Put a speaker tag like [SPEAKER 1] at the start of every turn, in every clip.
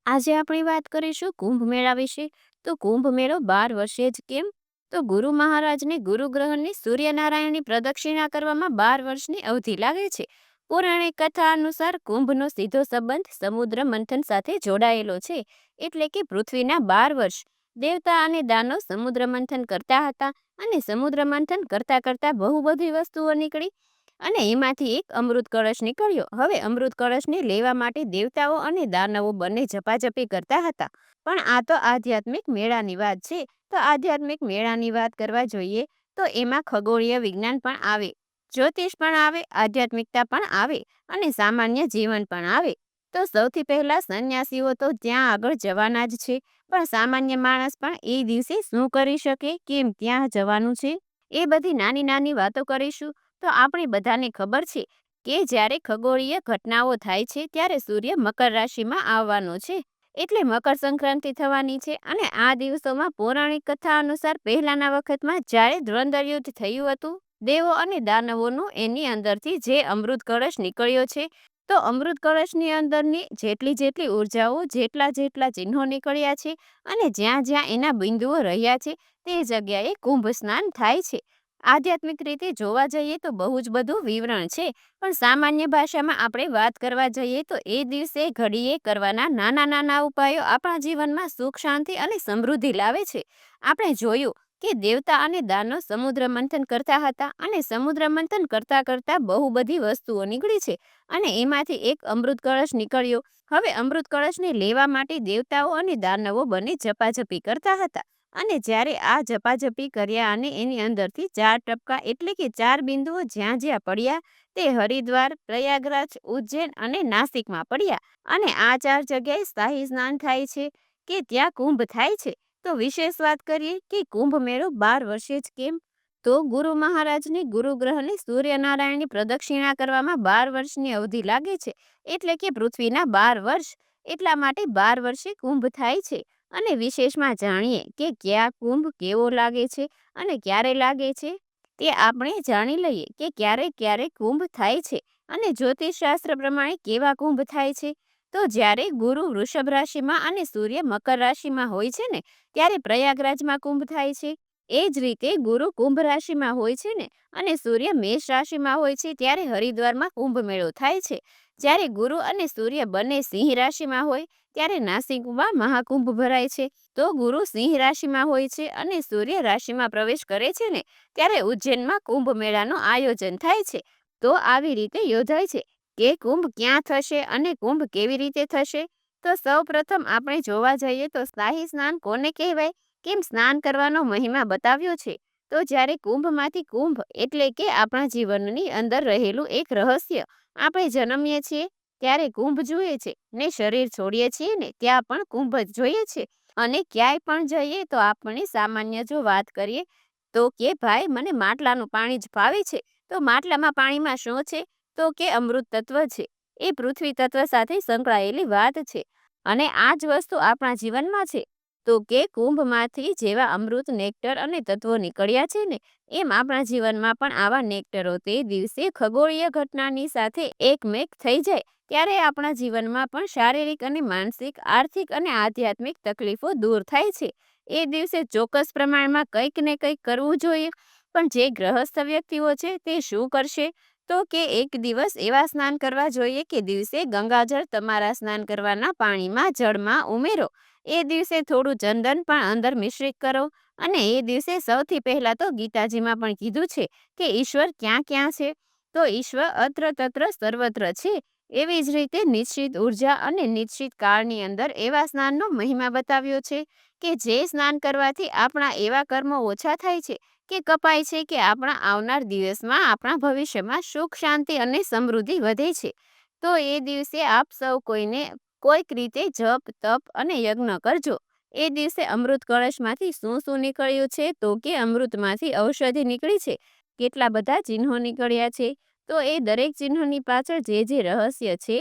[SPEAKER 1] આજે આપણે વાત કરીશું કુંભ મેળા વિશે. તો કુંભ મેળો 12 વર્ષે જ કેમ? તો ગુરુ મહારાજને ગુરુ ગ્રહની સૂર્યનારાયણની પ્રદક્ષિણા કરવામાં 12 વર્ષની અવધિ લાગે છે. પૌરાણિક કથા અનુસાર કુંભનો સીધો સંબંધ સમુદ્ર મંથન સાથે જોડાયેલો છે. એટલે કે પૃથ્વીના 12 વર્ષ દેવતા અને દાનવ સમુદ્ર મંથન કરતા હતા, અને સમુદ્ર મંથન કરતા કરતા બહુ બધી વસ્તુઓ નીકળી અને એમાંથી એક અમૃત કળશ નીકળ્યો. હવે અમૃત કળશને લેવા માટે દેવતાઓ અને દાનવો બંને ઝપાઝપી કરતા હતા. પણ આ તો આધ્યાત્મિક મેળાની વાત છે. તો આધ્યાત્મિક મેળાની વાત કરવા જોઈએ તો એમાં ખગોળીય વિજ્ઞાન પણ આવે, જ્યોતિષ પણ આવે, આધ્યાત્મિકતા પણ આવે અને સામાન્ય જીવન પણ આવે. તો સૌથી પહેલા સંન્યાસીઓ તો ત્યાં આગળ જવાના જ છે, પણ સામાન્ય માણસ પણ એ દિવસે શું કરી શકે, કેમ ત્યાં જવાનું છે, એ બધી નાની નાની વાતો કરીશું. તો આપણે બધાને ખબર છે કે જ્યારે ખગોળીય ઘટનાઓ થાય છે ત્યારે સૂર્ય મકર રાશિમાં આવવાનો છે, એટલે મકર સંક્રાંતિ થવાની છે. અને આ દિવસોમાં પૌરાણિક કથા અનુસાર પહેલાના વખતમાં જ્યારે ધ્વંદર યુદ્ધ થયું હતું દેવો અને દાનવોનું, એની અંદરથી જે અમૃત કળશ નીકળ્યો છે, તો અમૃત કળશની અંદરની જેટલી જેટલી ઉર્જાઓ, જેટલા જેટલા ચિહ્નો નીકળ્યા છે અને જ્યાં જ્યાં એના બિંદુઓ રહ્યા છે તે જગ્યાએ કુંભ સ્નાન થાય છે. આધ્યાત્મિક રીતે જોવા જઈએ તો બહુ જ બધું વિવરણ છે, પણ સામાન્ય ભાષામાં આપણે વાત કરવા જઈએ તો એ દિવસે ઘડીએ કરવાના નાના નાના ઉપાયો આપણા જીવનમાં સુખ, શાંતિ અને સમૃદ્ધિ લાવે છે. આપણે જોયું કે દેવતા અને દાનવ સમુદ્ર મંથન કરતા હતા, અને સમુદ્ર મંથન કરતા કરતા બહુ બધી વસ્તુઓ નીકળી છે અને એમાંથી એક અમૃત કળશ નીકળ્યો. હવે અમૃત કળશને લેવા માટે દેવતાઓ અને દાનવો બંને ઝપાઝપી કરતા હતા, અને જ્યારે આ ઝપાઝપી કર્યા અને એની અંદરથી 4 ટપકા એટલે કે 4 બિંદુઓ જ્યાં જ્યાં પડ્યા તે હરિદ્વાર, પ્રયાગરાજ, ઉજ્જૈન અને નાસિકમાં પડ્યા. અને આ 4 જગ્યાએ શાહી સ્નાન થાય છે કે ત્યાં કુંભ થાય છે. તો વિશેષ વાત કરીએ કે કુંભ મેળો 12 વર્ષે જ કેમ? તો ગુરુ મહારાજને ગુરુ ગ્રહની સૂર્યનારાયણની પ્રદક્ષિણા કરવામાં 12 વર્ષની અવધિ લાગે છે, એટલે કે પૃથ્વીના 12 વર્ષ. એટલા માટે 12 વર્ષે કુંભ થાય છે. અને વિશેષમાં જાણીએ કે કયા કુંભ કેવો લાગે છે અને ક્યારે લાગે છે. તે આપણે જાણી લઈએ કે ક્યારે ક્યારે કુંભ થાય છે અને જ્યોતિષશાસ્ત્ર પ્રમાણે કેવા કુંભ થાય છે. તો જ્યારે ગુરુ વૃષભ રાશિમાં અને સૂર્ય મકર રાશિમાં હોય છે ને, ત્યારે પ્રયાગરાજમાં કુંભ થાય છે. એ જ રીતે ગુરુ કુંભ રાશિમાં હોય છે ને અને સૂર્ય મેષ રાશિમાં હોય છે, ત્યારે હરિદ્વારમાં કુંભ મેળો થાય છે. જ્યારે ગુરુ અને સૂર્ય બંને સિંહ રાશિમાં હોય ત્યારે નાસિકમાં મહાકુંભ ભરાય છે. તો ગુરુ સિંહ રાશિમાં હોય છે અને સૂર્ય રાશિમાં પ્રવેશ કરે છે ને, ત્યારે ઉજ્જૈનમાં કુંભ મેળાનું આયોજન થાય છે. તો આવી રીતે યોજાય છે કે કુંભ ક્યાં થશે અને કુંભ કેવી રીતે થશે. તો સૌ પ્રથમ આપણે જોવા જઈએ તો શાહી સ્નાન કોને કહેવાય, કેમ સ્નાન કરવાનો મહિમા બતાવ્યો છે. તો જ્યારે કુંભમાંથી કુંભ એટલે કે આપણા જીવનની અંદર રહેલું એક રહસ્ય, આપણે જન્મીએ છીએ ત્યારે કુંભ જોઈએ છે ને શરીર છોડીએ છીએ ને ત્યાં પણ કુંભ જ જોઈએ છે. અને ક્યાંય પણ જઈએ તો આપણે સામાન્ય જો વાત કરીએ તો કે ભાઈ મને માટલાનું પાણી જ ભાવે છે, તો માટલામાં પાણીમાં શું છે, તો કે અમૃત તત્વ છે. એ પૃથ્વી તત્વ સાથે સંકળાયેલી વાત છે અને આ જ વસ્તુ આપણા જીવનમાં છે. તો કે કુંભમાંથી જેવા અમૃત, નેક્ટર અને તત્વો નીકળ્યા છે ને, એમ આપણા જીવનમાં પણ આવા નેક્ટરો તે દિવસે ખગોળીય ઘટનાની સાથે એકમેક થઈ જાય ત્યારે આપણા જીવનમાં પણ શારીરિક અને માનસિક, આર્થિક અને આધ્યાત્મિક તકલીફો દૂર થાય છે. એ દિવસે ચોક્કસ પ્રમાણમાં કંઈક ને કંઈક કરવું જોઈએ. પણ જે ગ્રહસ્થ વ્યક્તિઓ છે તે શું કરશે, તો કે એક દિવસ એવા સ્નાન કરવા જોઈએ કે દિવસે ગંગાજળ તમારા સ્નાન કરવાના પાણીમાં, જળમાં ઉમેરો. એ દિવસે થોડું ચંદન પણ અંદર મિશ્રિત કરો. અને એ દિવસે સૌથી પહેલા તો ગીતાજીમાં પણ કીધું છે કે ઈશ્વર ક્યાં ક્યાં છે, તો ઈશ્વર અત્ર તત્ર સર્વત્ર છે. એવી જ રીતે નિશ્ચિત ઉર્જા અને નિશ્ચિત કાળની અંદર એવા સ્નાનનો મહિમા બતાવ્યો છે કે જે સ્નાન કરવાથી આપણા એવા કર્મો ઓછા થાય છે કે કપાય છે, કે આપણા આવનાર દિવસમાં, આપણા ભવિષ્યમાં સુખ, શાંતિ અને સમૃદ્ધિ વધે છે. તો એ દિવસે આપ સૌ કોઈને કોઈક રીતે જપ, તપ અને યજ્ઞ કરજો. એ દિવસે અમૃત કળશમાંથી શું શું નીકળ્યું છે, તો કે અમૃતમાંથી ઔષધિ નીકળી છે, કેટલા બધા ચિહ્નો નીકળ્યા છે. તો એ દરેક ચિહ્નોની પાછળ જે જે રહસ્ય છે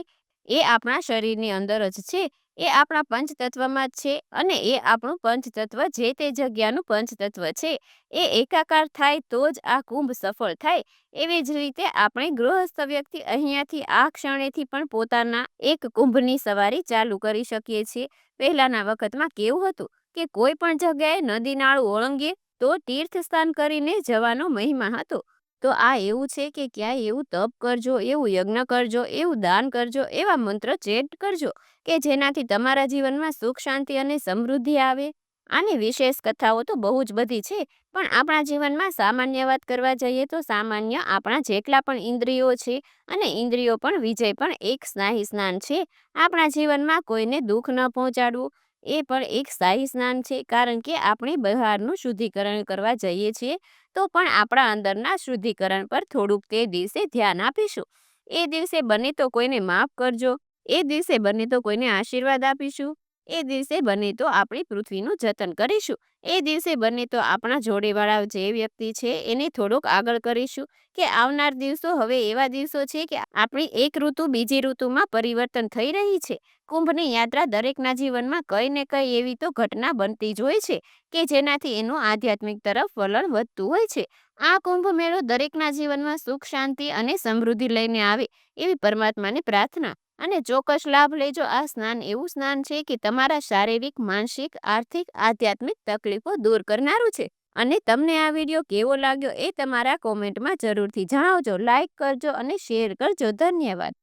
[SPEAKER 1] એ આપણા શરીરની અંદર જ છે. એ આપણા પંચતત્વમાં જ છે અને એ આપણું પંચતત્વ જે તે જગ્યાનું પંચતત્વ છે એ એકાકાર થાય તો જ આ કુંભ સફળ થાય. એવી જ રીતે આપણે ગૃહસ્થ વ્યક્તિ અહીંયાથી આ ક્ષણેથી પણ પોતાના એક કુંભની સવારી ચાલુ કરી શકીએ છીએ. પહેલાના વખતમાં કેવું હતું કે કોઈ પણ જગ્યાએ નદી નાળું ઓળંગીએ તો તીર્થ સ્નાન કરીને જવાનો મહિમા હતો. તો આ એવું છે કે ક્યાંય એવું તપ કરજો, એવું યજ્ઞ કરજો, એવું દાન કરજો, એવા મંત્ર ચેન્ટ કરજો કે જેનાથી તમારા જીવનમાં સુખ શાંતિ અને સમૃદ્ધિ આવે. આની વિશેષ કથાઓ તો બહુ જ બધી છે, પણ આપણા જીવનમાં સામાન્ય વાત કરવા જઈએ તો સામાન્ય આપણા જેટલા પણ ઇન્દ્રિયો છે અને ઇન્દ્રિયો પણ વિજય પણ એક સ્નાયુ સ્નાન છે. આપણા જીવનમાં કોઈને દુઃખ ન પહોંચાડવું એ પણ એક સ્થાયી સ્નાન છે, કારણ કે આપણે બહારનું શુદ્ધિકરણ કરવા જઈએ છીએ તો પણ આપણા અંદરના શુદ્ધિકરણ પર થોડુંક તે દિવસે ધ્યાન આપીશું. એ દિવસે બને તો કોઈને માફ કરજો, એ દિવસે બને તો કોઈને આશીર્વાદ આપીશું, એ દિવસે બને તો આપણી પૃથ્વીનું જતન કરીશું, એ દિવસે બને તો આપણા જોડેવાળા જે વ્યક્તિ છે એને થોડોક આગળ કરીશું કે આવનાર દિવસો હવે એવા દિવસો છે કે આપણી એક ઋતુ બીજી ઋતુમાં પરિવર્તન થઈ રહી છે. કુંભની યાત્રા દરેકના જીવનમાં કંઈ ને કંઈ એવી તો ઘટના બનતી જ હોય છે કે જેનાથી એનું આધ્યાત્મિક તરફ વલણ વધતું હોય છે. આ કુંભ મેળો દરેકના જીવનમાં સુખ શાંતિ અને સમૃદ્ધિ લઈને આવે એવી પરમાત્માને પ્રાર્થના. અને ચોક્કસ લાભ લેજો. આ સ્નાન એવું સ્નાન છે કે તમારા શારીરિક, માનસિક, આર્થિક, આધ્યાત્મિક તકલીફો દૂર કરનારું છે. અને તમને આ વિડીયો કેવો લાગ્યો એ તમારા કોમેન્ટમાં જરૂરથી જણાવજો. લાઈક કરજો અને શેર કરજો. ધન્યવાદ.